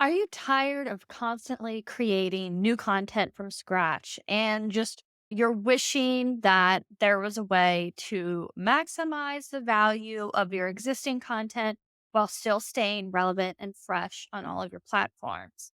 Are you tired of constantly creating new content from scratch and just you're wishing that there was a way to maximize the value of your existing content while still staying relevant and fresh on all of your platforms?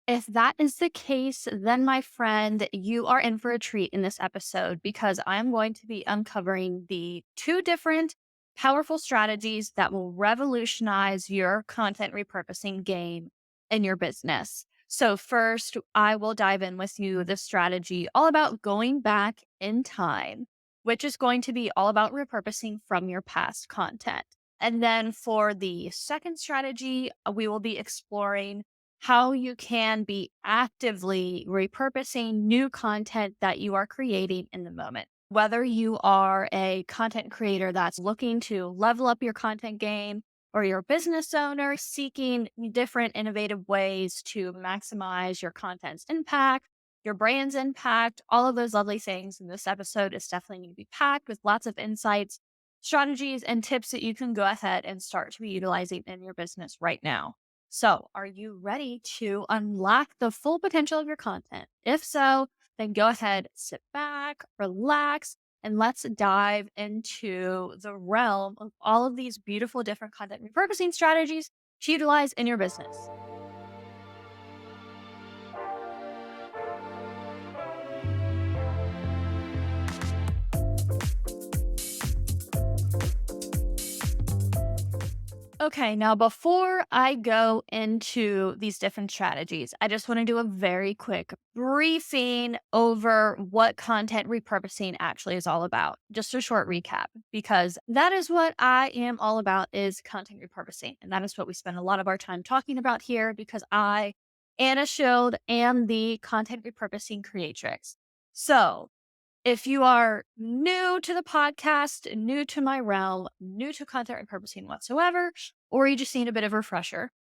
If that is the case, then my friend, you are in for a treat in this episode because I'm going to be uncovering the two different powerful strategies that will revolutionize your content repurposing game in your business. So, first, I will dive in with you the strategy all about going back in time, which is going to be all about repurposing from your past content. And then for the second strategy, we will be exploring how you can be actively repurposing new content that you are creating in the moment. Whether you are a content creator that's looking to level up your content game, or you're a business owner seeking different innovative ways to maximize your content's impact, your brand's impact, all of those lovely things. And this episode is definitely going to be packed with lots of insights, strategies, and tips that you can go ahead and start to be utilizing in your business right now. So, are you ready to unlock the full potential of your content? If so, then go ahead, sit back, relax, and let's dive into the realm of all of these beautiful different content repurposing strategies to utilize in your business. Okay, now before I go into these different strategies, I just want to do a very quick briefing over what content repurposing actually is all about. Just a short recap, because that is what I am all about is content repurposing. And that is what we spend a lot of our time talking about here because I, Anna Schild, am the content repurposing creatrix. So if you are new to the podcast, new to my realm, new to content repurposing whatsoever, or you just need a bit of a refresher,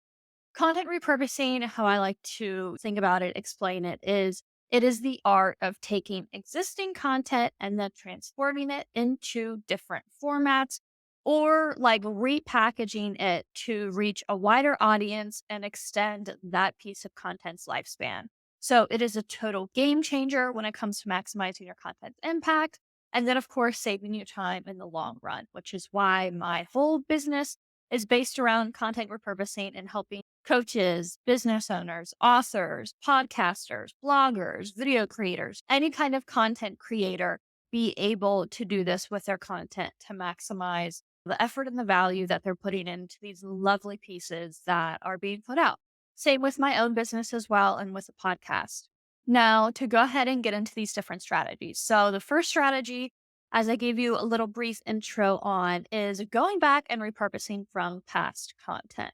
content repurposing, how I like to think about it, explain it is the art of taking existing content and then transforming it into different formats or like repackaging it to reach a wider audience and extend that piece of content's lifespan. So it is a total game changer when it comes to maximizing your content's impact. And then, of course, saving you time in the long run, which is why my whole business is based around content repurposing and helping coaches, business owners, authors, podcasters, bloggers, video creators, any kind of content creator be able to do this with their content to maximize the effort and the value that they're putting into these lovely pieces that are being put out. Same with my own business as well and with the podcast. Now, to go ahead and get into these different strategies. So, the first strategy, as I gave you a little brief intro on, is going back and repurposing from past content.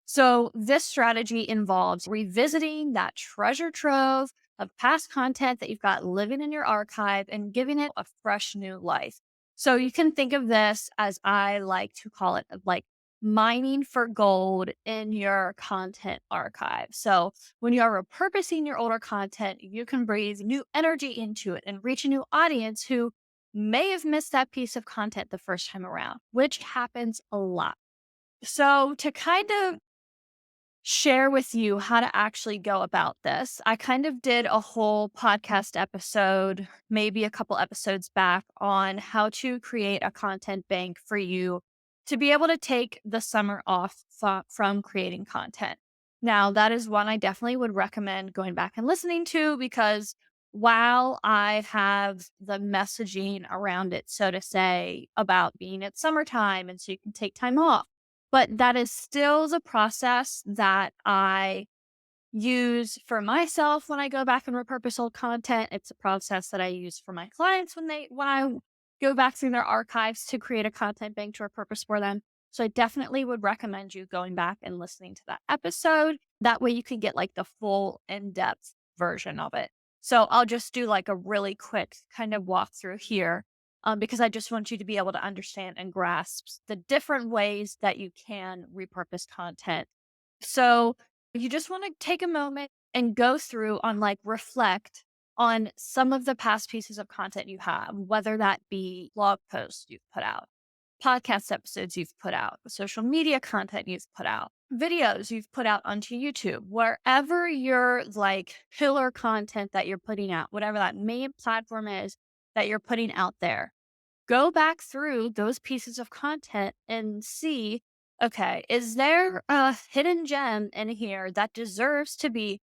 So, this strategy involves revisiting that treasure trove of past content that you've got living in your archive and giving it a fresh new life. So, you can think of this as I like to call it like mining for gold in your content archive. So, when you are repurposing your older content, you can breathe new energy into it and reach a new audience who may have missed that piece of content the first time around, which happens a lot. So, to kind of share with you how to actually go about this. I kind of did a whole podcast episode, maybe a couple episodes back, on how to create a content bank for you to be able to take the summer off from creating content. Now, that is one I definitely would recommend going back and listening to because while I have the messaging around it, so to say, about being at summertime and so you can take time off, but that is still the process that I use for myself when I go back and repurpose old content. It's a process that I use for my clients when I go back through their archives to create a content bank to repurpose for them. So I definitely would recommend you going back and listening to that episode. That way you can get like the full in-depth version of it. So I'll just do like a really quick kind of walkthrough here because I just want you to be able to understand and grasp the different ways that you can repurpose content. So you just want to take a moment and go through on like reflect on some of the past pieces of content you have, whether that be blog posts you've put out, podcast episodes you've put out, social media content you've put out, videos you've put out onto YouTube, wherever your like pillar content that you're putting out, whatever that main platform is that you're putting out there. Go back through those pieces of content and see, okay, is there a hidden gem in here that deserves to be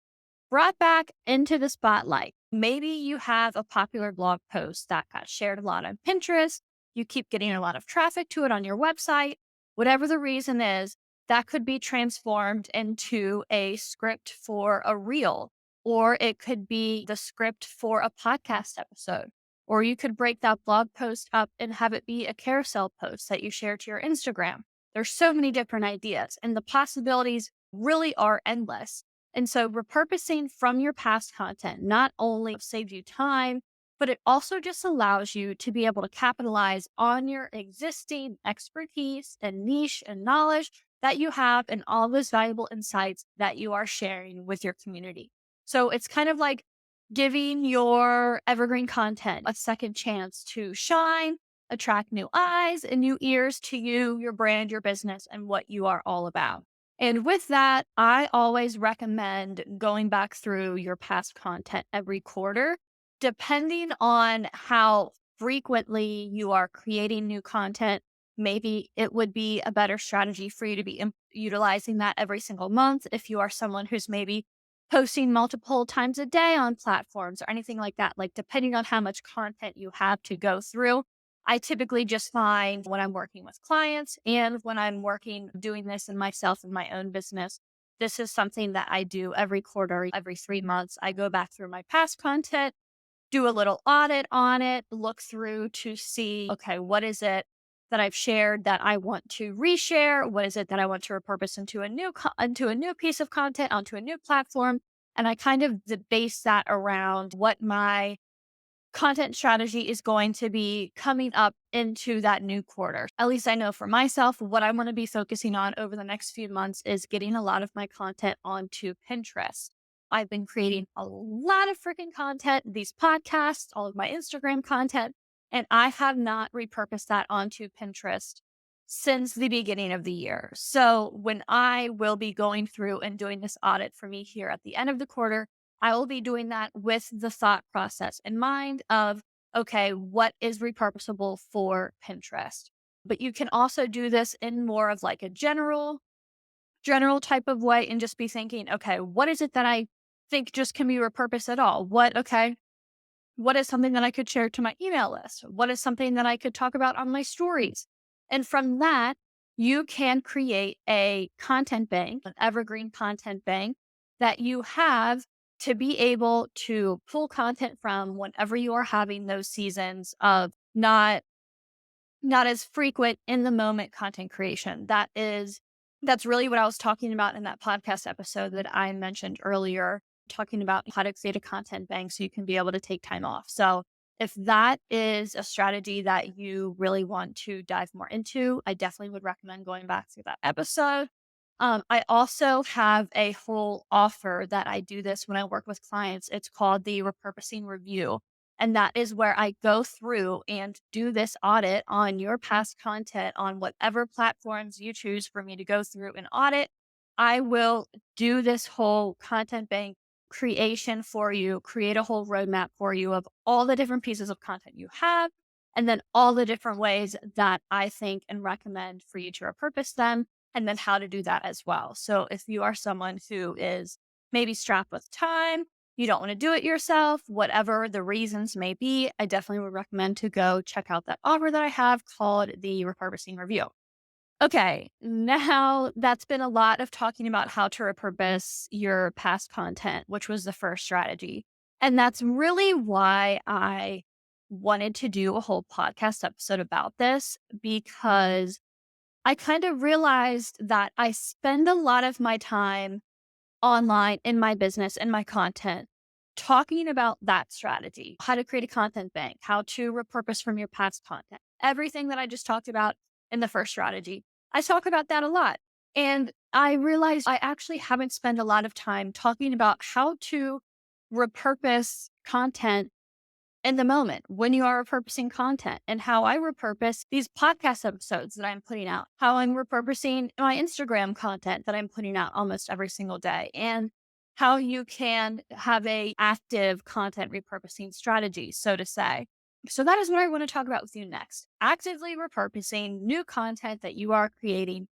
brought back into the spotlight? Maybe you have a popular blog post that got shared a lot on Pinterest. You keep getting a lot of traffic to it on your website. Whatever the reason is, that could be transformed into a script for a reel, or it could be the script for a podcast episode. Or you could break that blog post up and have it be a carousel post that you share to your Instagram. There's so many different ideas, and the possibilities really are endless. And so repurposing from your past content not only saves you time, but it also just allows you to be able to capitalize on your existing expertise and niche and knowledge that you have and all those valuable insights that you are sharing with your community. So it's kind of like giving your evergreen content a second chance to shine, attract new eyes and new ears to you, your brand, your business, and what you are all about. And with that, I always recommend going back through your past content every quarter, depending on how frequently you are creating new content. Maybe it would be a better strategy for you to be utilizing that every single month if you are someone who's maybe posting multiple times a day on platforms or anything like that. Like, depending on how much content you have to go through, I typically just find when I'm working with clients and when I'm working doing this in myself in my own business, this is something that I do every quarter, every 3 months. I go back through my past content, do a little audit on it, look through to see, okay, what is it that I've shared that I want to reshare? What is it that I want to repurpose into into a new piece of content, onto a new platform? And I kind of base that around what my content strategy is going to be coming up into that new quarter. At least I know for myself, what I want to be focusing on over the next few months is getting a lot of my content onto Pinterest. I've been creating a lot of freaking content, these podcasts, all of my Instagram content, and I have not repurposed that onto Pinterest since the beginning of the year. So when I will be going through and doing this audit for me here at the end of the quarter, I will be doing that with the thought process in mind of, okay, what is repurposable for Pinterest? But you can also do this in more of like a general type of way and just be thinking, okay, what is it that I think just can be repurposed at all? What is something that I could share to my email list? What is something that I could talk about on my stories? And from that, you can create a content bank, an evergreen content bank that you have to be able to pull content from whenever you are having those seasons of not as frequent in the moment content creation. That's really what I was talking about in that podcast episode that I mentioned earlier, talking about how to create a content bank so you can be able to take time off. So if that is a strategy that you really want to dive more into, I definitely would recommend going back to that episode. I also have a whole offer that I do this when I work with clients. It's called the Repurposing Review. And that is where I go through and do this audit on your past content on whatever platforms you choose for me to go through and audit. I will do this whole content bank creation for you, create a whole roadmap for you of all the different pieces of content you have, and then all the different ways that I think and recommend for you to repurpose them, and then how to do that as well. So if you are someone who is maybe strapped with time, you don't want to do it yourself, whatever the reasons may be, I definitely would recommend to go check out that offer that I have called the Repurposing Review. Okay, now that's been a lot of talking about how to repurpose your past content, which was the first strategy. And that's really why I wanted to do a whole podcast episode about this, because I kind of realized that I spend a lot of my time online in my business and my content talking about that strategy, how to create a content bank, how to repurpose from your past content, everything that I just talked about in the first strategy. I talk about that a lot. And I realized I actually haven't spent a lot of time talking about how to repurpose content in the moment when you are repurposing content, and how I repurpose these podcast episodes that I'm putting out, how I'm repurposing my Instagram content that I'm putting out almost every single day, and how you can have a active content repurposing strategy, so to say. So that is what I want to talk about with you next. Actively repurposing new content that you are creating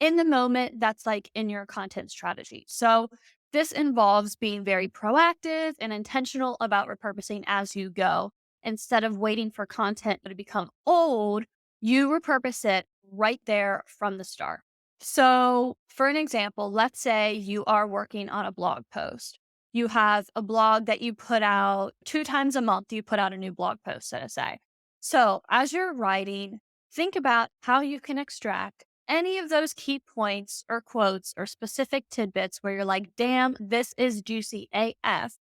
in the moment that's like in your content strategy. So this involves being very proactive and intentional about repurposing as you go. Instead of waiting for content to become old, you repurpose it right there from the start. So, for an example, let's say you are working on a blog post. You have a blog that you put out 2 times a month, you put out a new blog post, so to say. So, as you're writing, think about how you can extract any of those key points or quotes or specific tidbits where you're like, damn, this is juicy AF.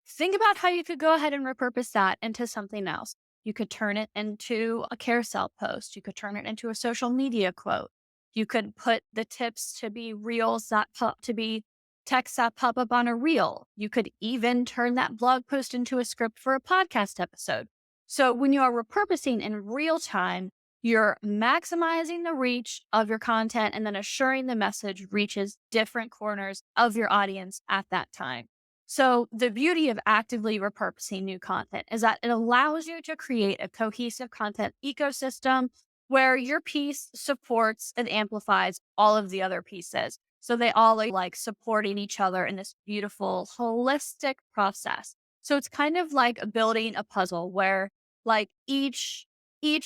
Think about how you could go ahead and repurpose that into something else. You could turn it into a carousel post. You could turn it into a social media quote. You could put the tips to be reels that pop to be text that pop up on a reel. You could even turn that blog post into a script for a podcast episode. So when you are repurposing in real time, you're maximizing the reach of your content and then assuring the message reaches different corners of your audience at that time. So, the beauty of actively repurposing new content is that it allows you to create a cohesive content ecosystem where your piece supports and amplifies all of the other pieces. So, they all are like supporting each other in this beautiful, holistic process. So, it's kind of like building a puzzle where like each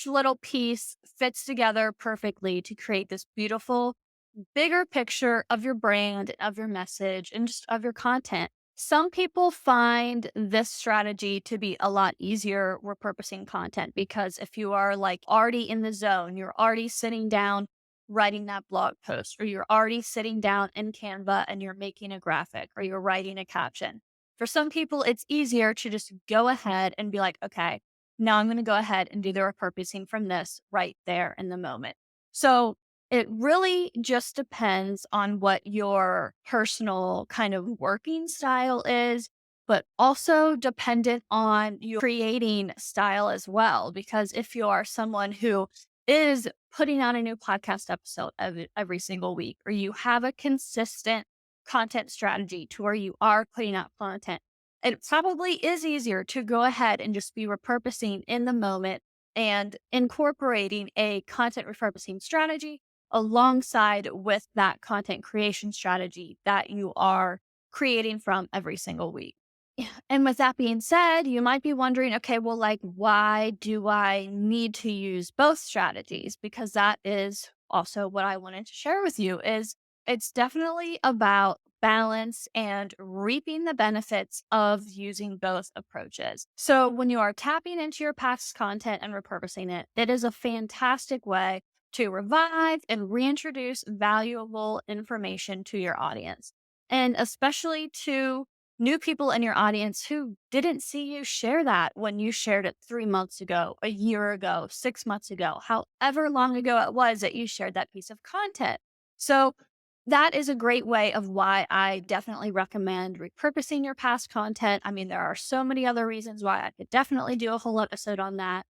little piece fits together perfectly to create this beautiful bigger picture of your brand, of your message, and just of your content. Some people find this strategy to be a lot easier repurposing content because if you are like already in the zone, you're already sitting down writing that blog post, or you're already sitting down in Canva and you're making a graphic or you're writing a caption. For some people, it's easier to just go ahead and be like, okay, now I'm going to go ahead and do the repurposing from this right there in the moment. So it really just depends on what your personal kind of working style is, but also dependent on your creating style as well. Because if you are someone who is putting out a new podcast episode every single week, or you have a consistent content strategy to where you are putting out content, it probably is easier to go ahead and just be repurposing in the moment and incorporating a content repurposing strategy alongside with that content creation strategy that you are creating from every single week. Yeah. And with that being said, you might be wondering, okay, well, like, why do I need to use both strategies? Because that is also what I wanted to share with you is it's definitely about balance and reaping the benefits of using both approaches. So when you are tapping into your past content and repurposing it, it is a fantastic way to revive and reintroduce valuable information to your audience. And especially to new people in your audience who didn't see you share that when you shared it 3 months ago, a year ago, 6 months ago, however long ago it was that you shared that piece of content. So that is a great way of why I definitely recommend repurposing your past content. I mean, there are so many other reasons why I could definitely do a whole episode on that.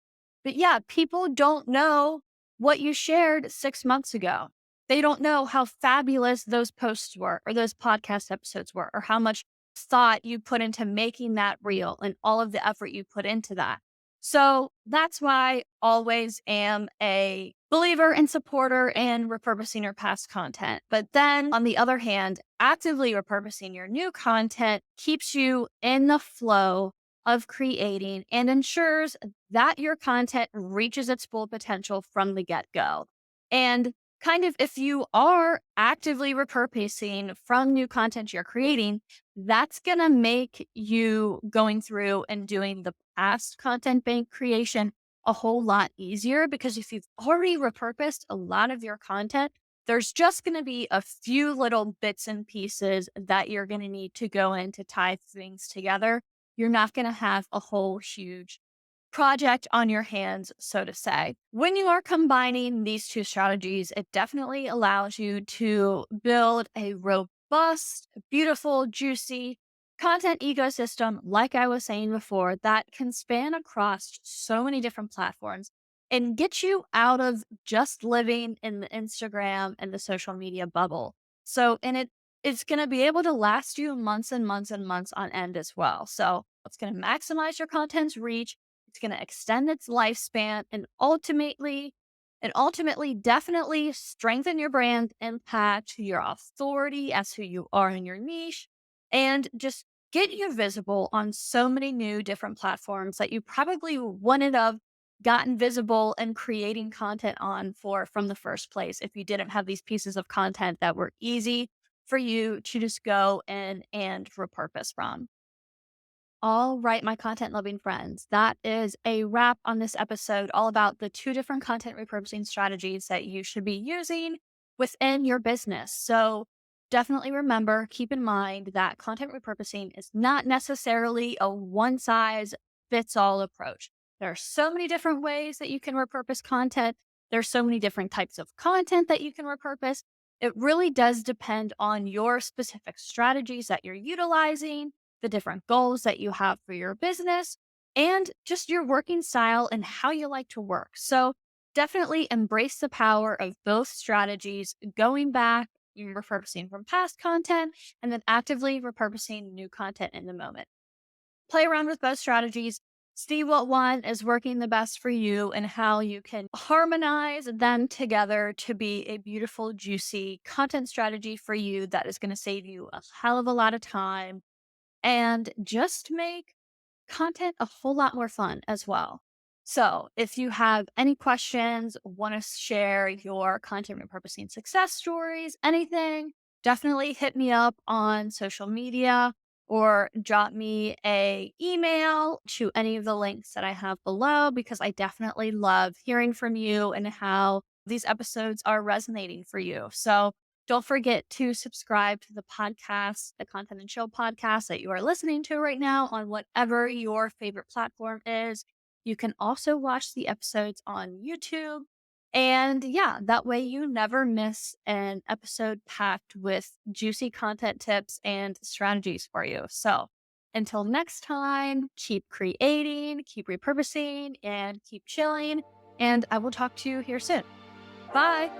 But yeah, people don't know what you shared 6 months ago. They don't know how fabulous those posts were or those podcast episodes were or how much thought you put into making that real and all of the effort you put into that. So that's why I always am a believer and supporter in repurposing your past content. But then on the other hand, actively repurposing your new content keeps you in the flow of creating and ensures that your content reaches its full potential from the get go. And kind of if you are actively repurposing from new content you're creating, that's going to make you going through and doing the past content bank creation a whole lot easier because if you've already repurposed a lot of your content, there's just going to be a few little bits and pieces that you're going to need to go in to tie things together. You're not going to have a whole huge project on your hands, so to say. When you are combining these two strategies, it definitely allows you to build a robust, beautiful, juicy content ecosystem, like I was saying before, that can span across so many different platforms and get you out of just living in the Instagram and the social media bubble. It's going to be able to last you months and months and months on end as well. So it's going to maximize your content's reach. It's going to extend its lifespan and ultimately definitely strengthen your brand impact, your authority as who you are in your niche, and just get you visible on so many new different platforms that you probably wouldn't have gotten visible and creating content on for from the first place if you didn't have these pieces of content that were easy for you to just go in and repurpose from. All right, my content loving friends, that is a wrap on this episode, all about the two different content repurposing strategies that you should be using within your business. So, definitely remember, keep in mind that content repurposing is not necessarily a one size fits all approach. There are so many different ways that you can repurpose content, there's so many different types of content that you can repurpose. It really does depend on your specific strategies that you're utilizing, the different goals that you have for your business, and just your working style and how you like to work. So, definitely embrace the power of both strategies, going back, you're repurposing from past content, and then actively repurposing new content in the moment. Play around with both strategies, see what one is working the best for you, and how you can harmonize them together to be a beautiful, juicy content strategy for you that is going to save you a hell of a lot of time and just make content a whole lot more fun as well. So, if you have any questions, want to share your content repurposing success stories, anything, definitely hit me up on social media or drop me a email to any of the links that I have below because I definitely love hearing from you and how these episodes are resonating for you. So, don't forget to subscribe to the podcast, the Content and Chill podcast that you are listening to right now on whatever your favorite platform is. You can also watch the episodes on YouTube. And yeah, that way you never miss an episode packed with juicy content tips and strategies for you. So until next time, keep creating, keep repurposing, and keep chilling. And I will talk to you here soon. Bye.